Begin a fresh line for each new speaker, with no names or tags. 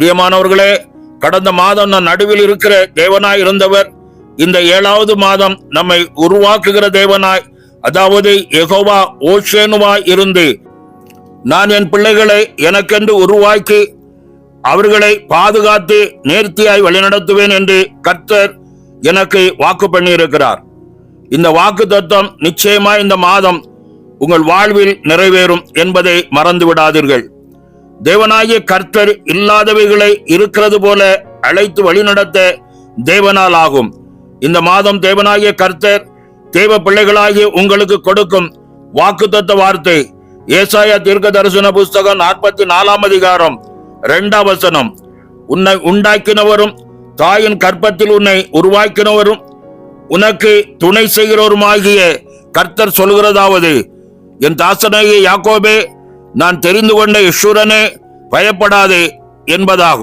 பிரியமானவர்களே, கடந்த மாதம் நம் நடுவில் இருக்கிற தேவனாய் இருந்தவர் இந்த 7வது மாதம் நம்மை உருவாக்குகிற தேவனாய், அதாவது யெகோவா ஓஷேனுவாய் இருந்து, நான் என் பிள்ளைகளை எனக்கென்று உருவாக்கி அவர்களை பாதுகாத்து நேர்த்தியாய் வழிநடத்துவேன் என்று கர்த்தர் எனக்கு வாக்கு பண்ணியிருக்கிறார். இந்த வாக்கு தத்தம் நிச்சயமாய் இந்த மாதம் உங்கள் வாழ்வில் நிறைவேறும் என்பதை மறந்து விடாதீர்கள். தேவனாகிய கர்த்தர் இல்லாதவைகளை இருக்கிறது போல அழைத்து வழிநடத்த தேவனால் ஆகும். இந்த மாதம் தேவனாகிய கர்த்தர் தேவ பிள்ளைகளாகிய உங்களுக்கு கொடுக்கும் வாக்குத்தத்த வார்த்தை ஏசாயா தீர்க்க தரிசன புஸ்தகம் 44ஆம் அதிகாரம் 2ஆம் வசனம். உன்னை உண்டாக்கினவரும் தாயின் கற்பத்தில் உன்னை உருவாக்கினவரும் உனக்கு துணை செய்கிறவருமாகிய கர்த்தர் சொல்கிறதாவது, என் தாசனாகிய யாக்கோபே, நான் தெரிந்து கொண்ட யெஷூரனே, பயப்படாதே என்பதாகும்.